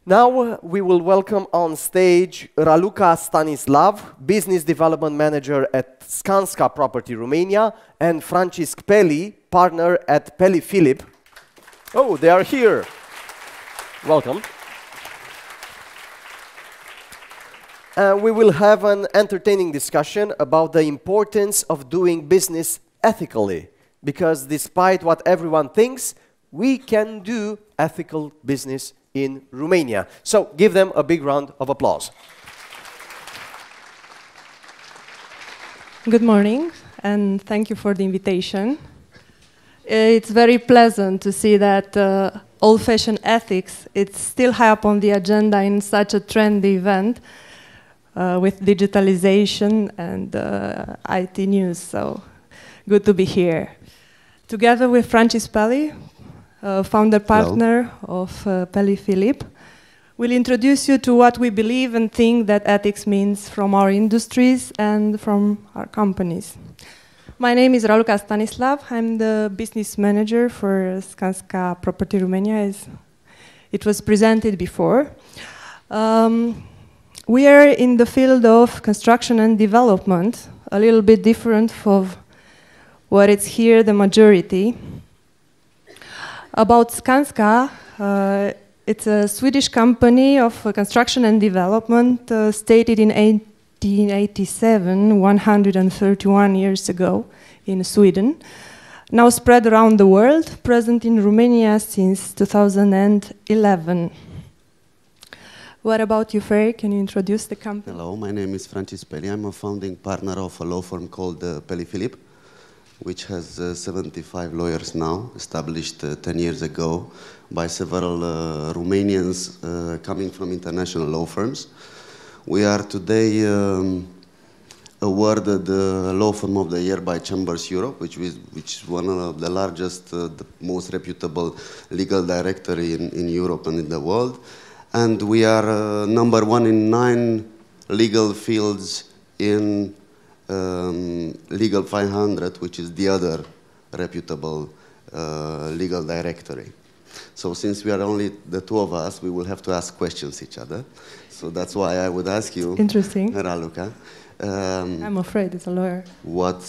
Now we will welcome on stage Raluca Stanislav, Business Development Manager at Skanska Property Romania, and Francisc Peli, partner at PeliFilip. Oh, they are here. Welcome. We will have an entertaining discussion about the importance of doing business ethically, because despite what everyone thinks, we can do ethical business in Romania. So give them a big round of applause. Good morning, and thank you for the invitation. It's very pleasant to see that old-fashioned ethics, it's still high up on the agenda in such a trendy event with digitalization and IT news, so good to be here. Together with Francisc Peli, founder partner of PeliFilip, we'll introduce you to what we believe and think that ethics means from our industries and from our companies. My name is Raluca Stanislav. I'm the business manager for Skanska Property Romania, as it was presented before. We are in the field of construction and development, a little bit different from what it's here, the majority. About Skanska, it's a Swedish company of construction and development stated in 1887, 131 years ago in Sweden. Now spread around the world, present in Romania since 2011. What about you, Ferry? Can you introduce the company? Hello, my name is Francisc Peli. I'm a founding partner of a law firm called PeliFilip, which has 75 lawyers now, established 10 years ago by several Romanians coming from international law firms. We are today awarded the Law Firm of the Year by Chambers Europe, which is one of the largest, the most reputable legal directory in Europe and in the world. And we are number one in 9 legal fields in Legal 500, which is the other reputable legal directory. So since we are only the two of us, we will have to ask questions each other. So that's why I would ask you, Raluca. I'm afraid it's a lawyer. What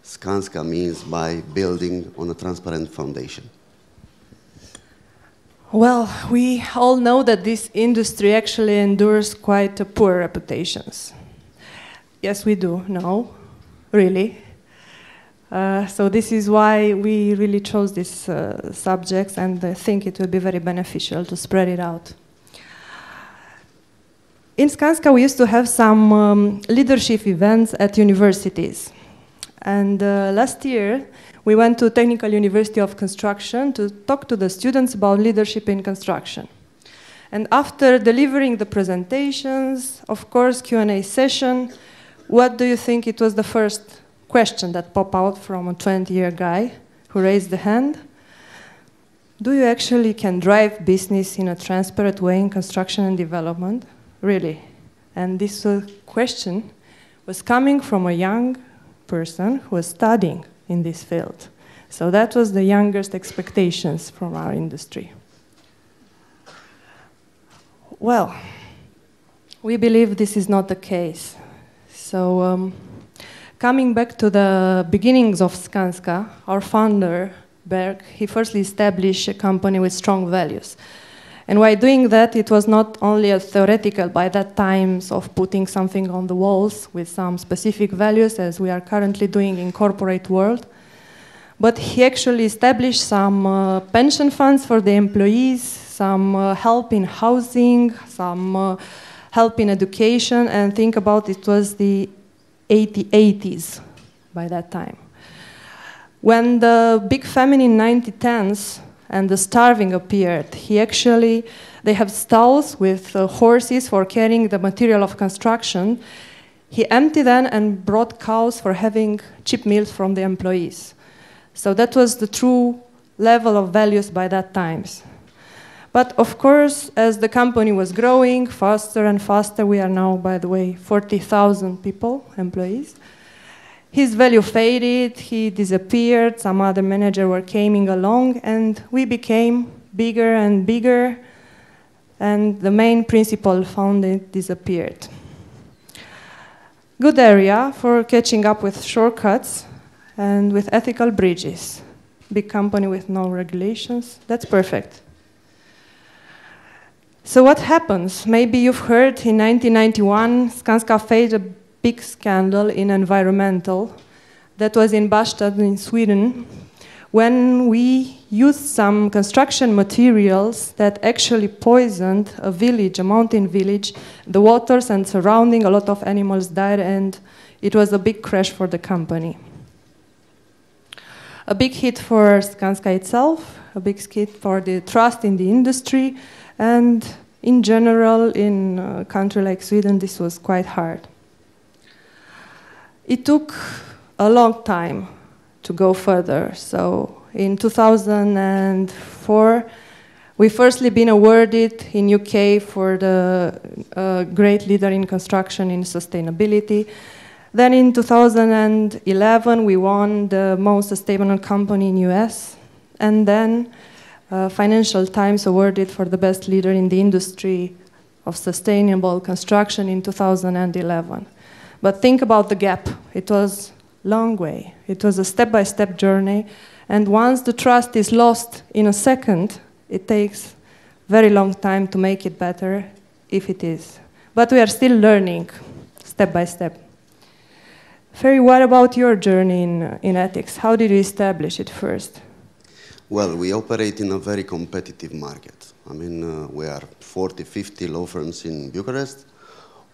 Skanska means by building on a transparent foundation. Well, we all know that this industry actually endures quite poor reputations. Yes, we do, no, really. So this is why we really chose these subjects, and I think it will be very beneficial to spread it out. In Skanska, we used to have some leadership events at universities. And last year, we went to Technical University of Construction to talk to the students about leadership in construction. And after delivering the presentations, of course, Q&A session, what do you think it was the first question that popped out from a 20-year guy who raised the hand? Do you actually can drive business in a transparent way in construction and development? Really? And this question was coming from a young person who was studying in this field. So that was the youngest expectations from our industry. Well, we believe this is not the case. So coming back to the beginnings of Skanska, our founder, Berg, he firstly established a company with strong values. And while doing that, it was not only a theoretical by that times of putting something on the walls with some specific values as we are currently doing in corporate world, but he actually established some pension funds for the employees, some help in housing, some help in education, and think about it was the 80s by that time. When the big famine in 1910s and the starving appeared, they have stalls with horses for carrying the material of construction. He emptied them and brought cows for having cheap meals from the employees. So that was the true level of values by that times. But of course, as the company was growing faster and faster, we are now, by the way, 40,000 people, employees. His value faded, he disappeared, some other manager were coming along, and we became bigger and bigger. and the main principal founding disappeared. Good area for catching up with shortcuts and with ethical bridges. Big company with no regulations, that's perfect. So what happens? Maybe you've heard in 1991, Skanska faced a big scandal in environmental. That was in Bastad in Sweden, when we used some construction materials that actually poisoned a village, a mountain village, the waters and surrounding, a lot of animals died, and it was a big crash for the company. A big hit for Skanska itself, a big hit for the trust in the industry, and in general, in a country like Sweden, this was quite hard. It took a long time to go further. So in 2004, we firstly been awarded in UK for the great leader in construction in sustainability. Then in 2011, we won the most sustainable company in US. And then Financial Times awarded for the best leader in the industry of sustainable construction in 2011. But think about the gap. It was a long way. It was a step-by-step journey. And once the trust is lost in a second, it takes very long time to make it better, if it is. But we are still learning, step by step. Ferry, what about your journey in ethics? How did you establish it first? Well, we operate in a very competitive market. I mean, we are 40, 50 law firms in Bucharest,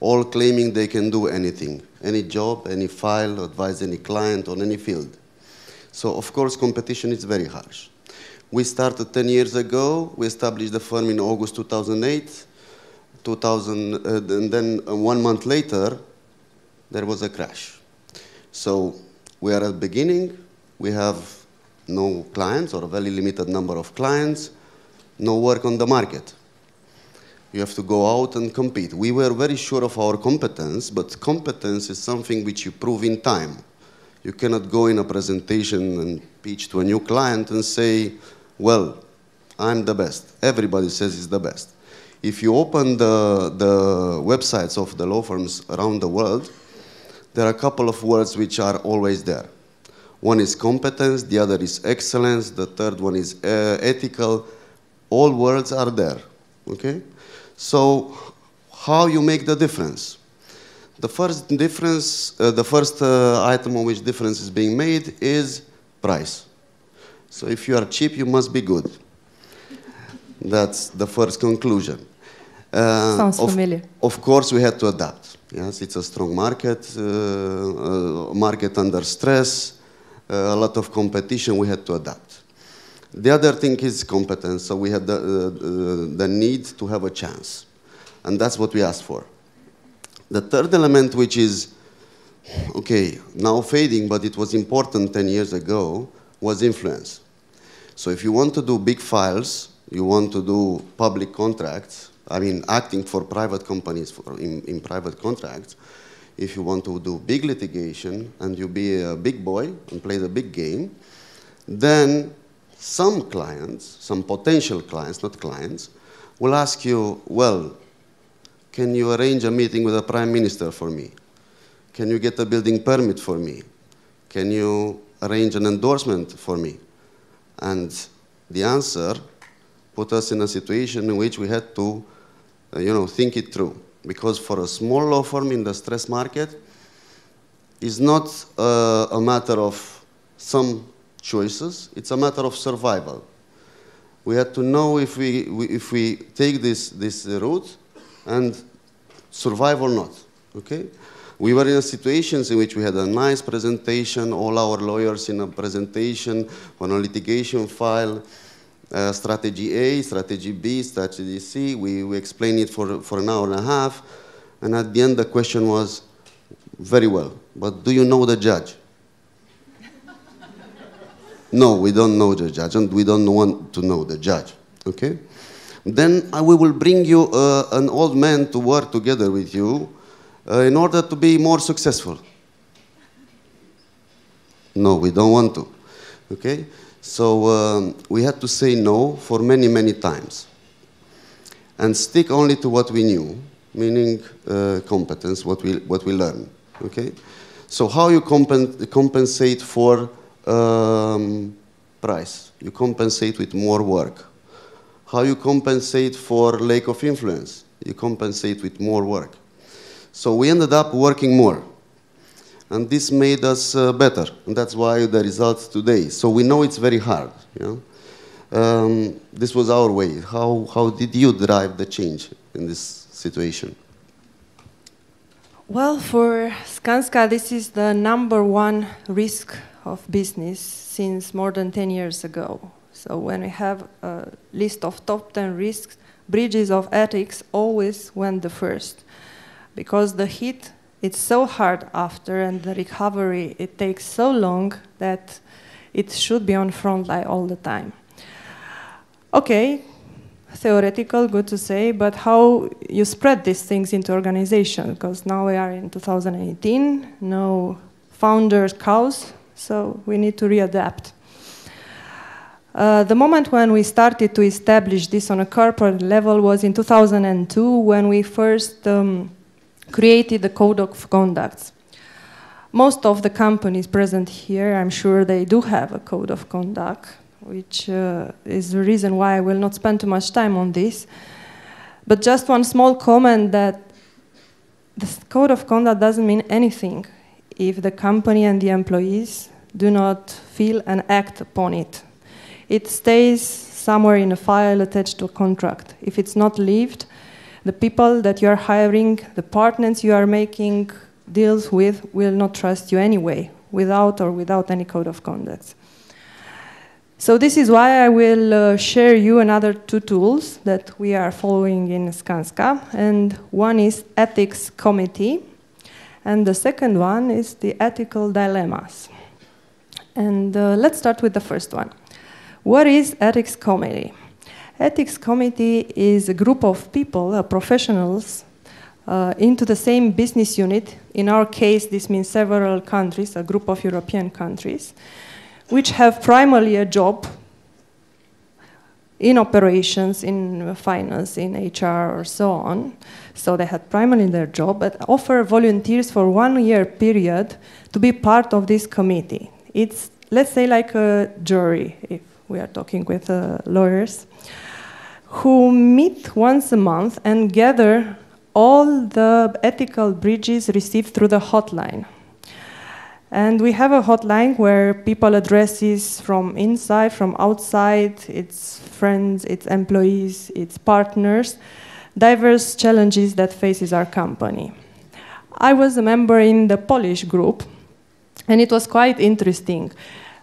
all claiming they can do anything, any job, any file, advise any client on any field. So, of course, competition is very harsh. We started 10 years ago. We established the firm in August 2008. And then 1 month later, there was a crash. So we are at the beginning. We have no clients or a very limited number of clients, no work on the market. You have to go out and compete. We were very sure of our competence, but competence is something which you prove in time. You cannot go in a presentation and pitch to a new client and say, well, I'm the best. Everybody says he's the best. If you open the websites of the law firms around the world, there are a couple of words which are always there. One is competence, the other is excellence, the third one is ethical. All words are there, okay? So how you make the difference? The first difference, item on which difference is being made is price. So if you are cheap, you must be good. That's the first conclusion. Sounds familiar. Of course, we had to adapt. Yes, it's a strong market, market under stress, a lot of competition, we had to adapt. The other thing is competence, so we had the need to have a chance. And that's what we asked for. The third element, which is, okay, now fading, but it was important 10 years ago, was influence. So if you want to do big files, you want to do public contracts, I mean acting for private companies in private contracts, if you want to do big litigation and you be a big boy and play the big game, then some clients, some potential clients, not clients, will ask you, well, can you arrange a meeting with the Prime Minister for me? Can you get a building permit for me? Can you arrange an endorsement for me? And the answer put us in a situation in which we had to, think it through. Because for a small law firm in the stress market, it's not a matter of some choices, it's a matter of survival. We had to know if we take this route and survive or not, okay? We were in a situation in which we had a nice presentation, all our lawyers in a presentation on a litigation file, strategy A, strategy B, strategy C. We explained it for an hour and a half, and at the end the question was, very well, but do you know the judge? No, we don't know the judge, and we don't want to know the judge, okay? Then we will bring you an old man to work together with you in order to be more successful. No, we don't want to, okay? So we had to say no for many, many times. and stick only to what we knew, meaning competence, what we learn. Okay? So how you compensate for price? You compensate with more work. How you compensate for lack of influence? You compensate with more work. So we ended up working more. And this made us better. And that's why the results today. So we know it's very hard. You know? This was our way. How did you drive the change in this situation? Well, for Skanska, this is the #1 risk of business since more than 10 years ago. So when we have a list of top 10 risks, breaches of ethics always went the first. Because the hit, it's so hard after, and the recovery, it takes so long that it should be on front line all the time. Okay, theoretical, good to say, but how you spread these things into organization? Because now we are in 2018, no founders' cows, so we need to readapt. The moment when we started to establish this on a corporate level was in 2002, when we first created the Code of Conduct. Most of the companies present here, I'm sure they do have a Code of Conduct, which is the reason why I will not spend too much time on this. But just one small comment that the Code of Conduct doesn't mean anything if the company and the employees do not feel and act upon it. It stays somewhere in a file attached to a contract. If it's not lived, the people that you are hiring, the partners you are making deals with will not trust you anyway, without any Code of Conduct. So this is why I will share you another 2 tools that we are following in Skanska. And one is Ethics Committee, and the second one is the Ethical Dilemmas. And let's start with the first one. What is Ethics Committee? Ethics Committee is a group of people, professionals, into the same business unit. In our case, this means several countries, a group of European countries, which have primarily a job in operations, in finance, in HR, or so on. So they had primarily their job, but offer volunteers for 1 year period to be part of this committee. It's, let's say, like a jury, if we are talking with lawyers, who meet once a month and gather all the ethical breaches received through the hotline. And we have a hotline where people address this from inside, from outside, its friends, its employees, its partners, diverse challenges that faces our company. I was a member in the Polish group, and it was quite interesting.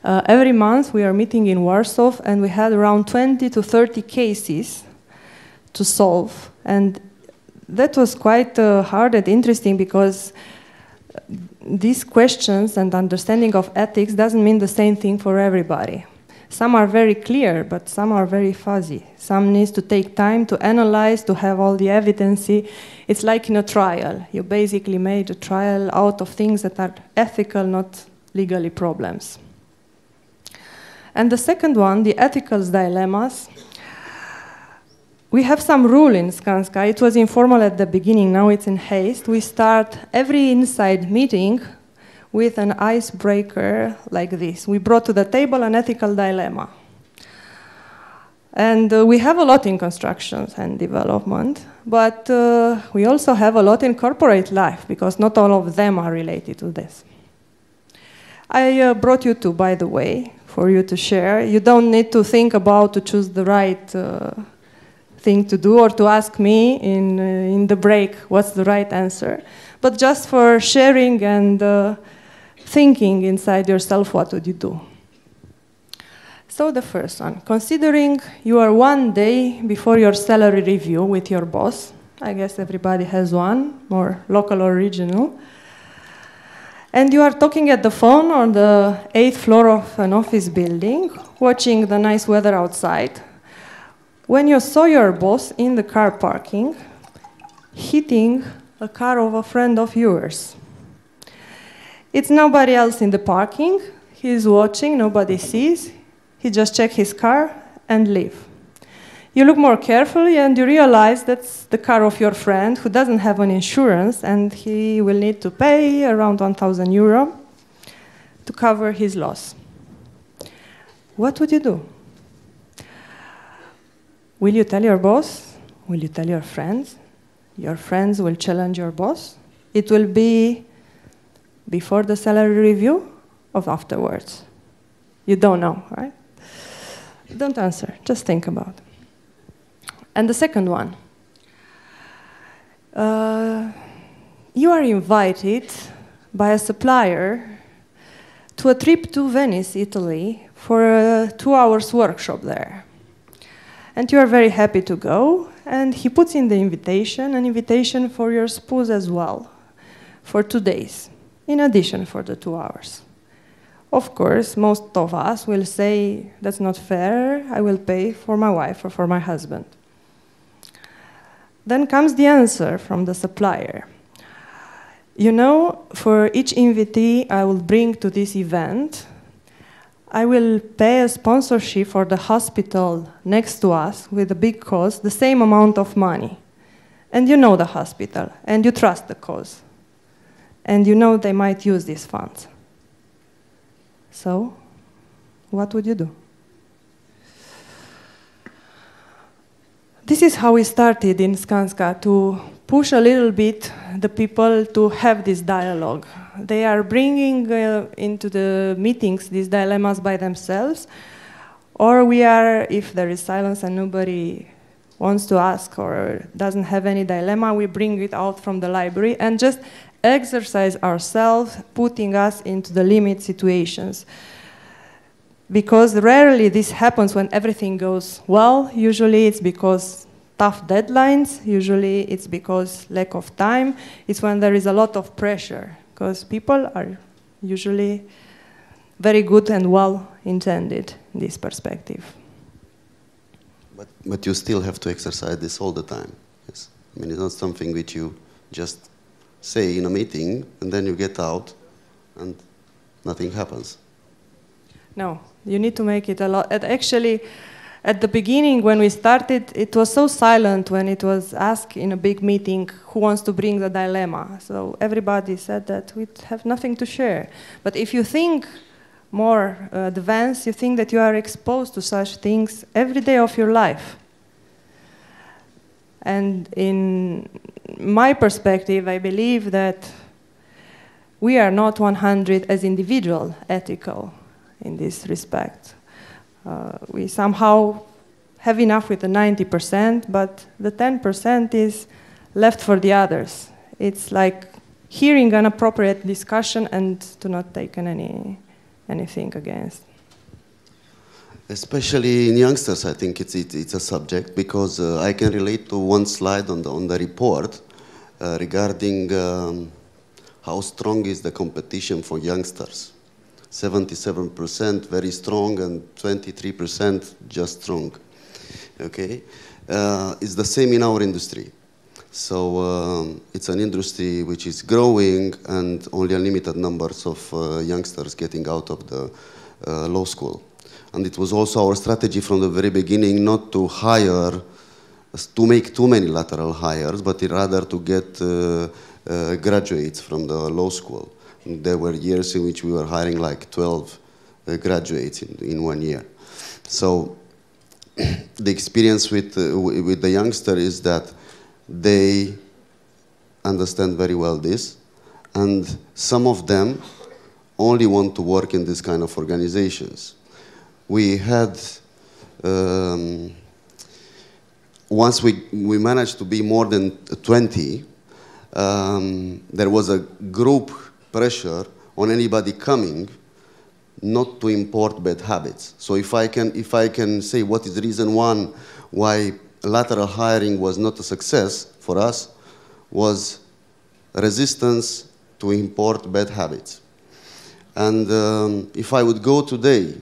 Every month we are meeting in Warsaw, and we had around 20 to 30 cases to solve. And that was quite hard and interesting, because these questions and understanding of ethics doesn't mean the same thing for everybody. Some are very clear, but some are very fuzzy. Some needs to take time to analyze, to have all the evidence. It's like in a trial. You basically made a trial out of things that are ethical, not legally problems. And the second one, the ethical dilemmas. We have some rule in Skanska. It was informal at the beginning, now it's in haste. We start every inside meeting with an icebreaker like this. We brought to the table an ethical dilemma. And we have a lot in construction and development, but we also have a lot in corporate life, because not all of them are related to this. I brought you 2, by the way, for you to share. You don't need to think about to choose the right thing to do, or to ask me in the break what's the right answer, but just for sharing and thinking inside yourself, what would you do? So the first one, considering you are 1 day before your salary review with your boss. I guess everybody has one, more local or regional. And you are talking at the phone on the 8th floor of an office building, watching the nice weather outside, when you saw your boss in the car parking, hitting a car of a friend of yours. It's nobody else in the parking. He's watching, nobody sees. He just checks his car and leave. You look more carefully and you realize that's the car of your friend who doesn't have an insurance and he will need to pay around 1,000 euro to cover his loss. What would you do? Will you tell your boss? Will you tell your friends? Your friends will challenge your boss. It will be before the salary review or afterwards. You don't know, right? Don't answer, just think about it. And the second one. You are invited by a supplier to a trip to Venice, Italy, for a 2-hour workshop there. And you are very happy to go, and he puts in the invitation, an invitation for your spouse as well, for 2 days, in addition for the 2 hours. Of course, most of us will say, that's not fair, I will pay for my wife or for my husband. Then comes the answer from the supplier. You know, for each invitee I will bring to this event, I will pay a sponsorship for the hospital next to us with a big cause, the same amount of money. And you know the hospital, and you trust the cause. And you know they might use these funds. So, what would you do? This is how we started in Skanska, to push a little bit the people to have this dialogue. They are bringing into the meetings these dilemmas by themselves, or we are, if there is silence and nobody wants to ask or doesn't have any dilemma, we bring it out from the library and just exercise ourselves, putting us into the limit situations. Because rarely this happens when everything goes well. Usually it's because tough deadlines. Usually it's because lack of time. It's when there is a lot of pressure, because people are usually very good and well-intended in this perspective. But you still have to exercise this all the time. Yes. I mean, it's not something which you just say in a meeting and then you get out and nothing happens. No, you need to make it a lot. Actually, at the beginning, when we started, it was so silent when it was asked in a big meeting who wants to bring the dilemma. So everybody said that we have nothing to share. But if you think more advanced, you think that you are exposed to such things every day of your life. And in my perspective, I believe that we are not 100 as individual ethical in this respect. We somehow have enough with the 90%, but the 10% is left for the others. It's like hearing an appropriate discussion and to not take anything against. Especially in youngsters, I think it's a subject, because I can relate to one slide on the report regarding how strong is the competition for youngsters. 77% very strong and 23% just strong. Okay, it's the same in our industry. So it's an industry which is growing, and only a limited numbers of youngsters getting out of the law school. And it was also our strategy from the very beginning not to hire, to make too many lateral hires, but rather to get graduates from the law school. There were years in which we were hiring like 12 graduates in 1 year. So the experience with the youngster is that they understand very well this, and some of them only want to work in this kind of organizations. We had, once we managed to be more than 20, there was a group pressure on anybody coming not to import bad habits. So if I can say what is reason one why lateral hiring was not a success for us, was resistance to import bad habits. And if I would go today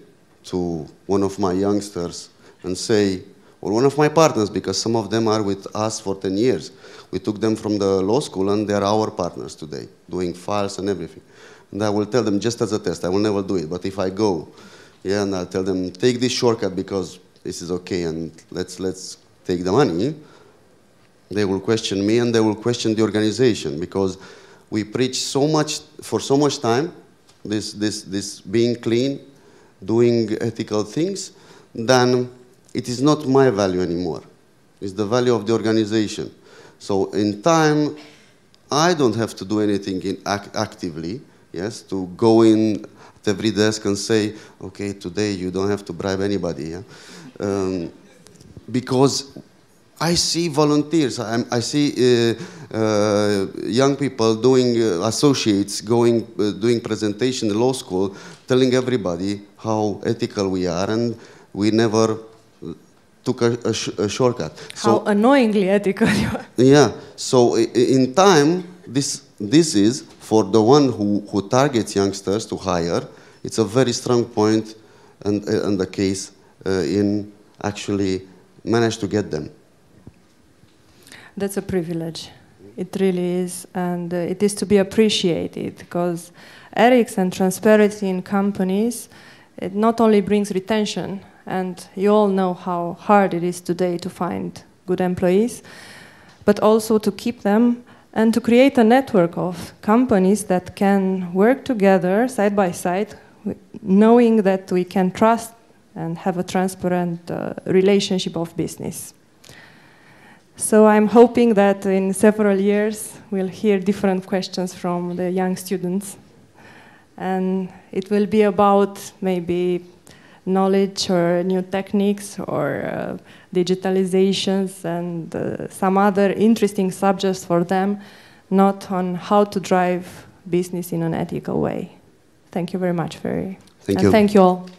to one of my youngsters and say, or one of my partners, because some of them are with us for 10 years. We took them from the law school and they're our partners today, doing files and everything. And I will tell them just as a test, I will never do it, but if I go, yeah, and I'll tell them, take this shortcut because this is okay, and let's take the money, they will question me and they will question the organization, because we preach so much, for so much time, this being clean, doing ethical things, then it is not my value anymore. It's the value of the organization. So in time, I don't have to do anything actively, yes, to go in at every desk and say, okay, today you don't have to bribe anybody, yeah? Because I see volunteers, I see young people doing, associates going, doing presentation in law school, telling everybody how ethical we are, and we never took a shortcut. How annoyingly ethical you are. Yeah, so in time, this is, for the one who targets youngsters to hire, it's a very strong point and the case in actually manage to get them. That's a privilege. It really is, and it is to be appreciated, because ethics and transparency in companies, it not only brings retention, and you all know how hard it is today to find good employees, but also to keep them and to create a network of companies that can work together side by side, knowing that we can trust and have a transparent relationship of business. So I'm hoping that in several years we'll hear different questions from the young students, and it will be about maybe knowledge or new techniques or digitalizations and some other interesting subjects for them, not on how to drive business in an ethical way. Thank you very much, Thank you. Thank you all.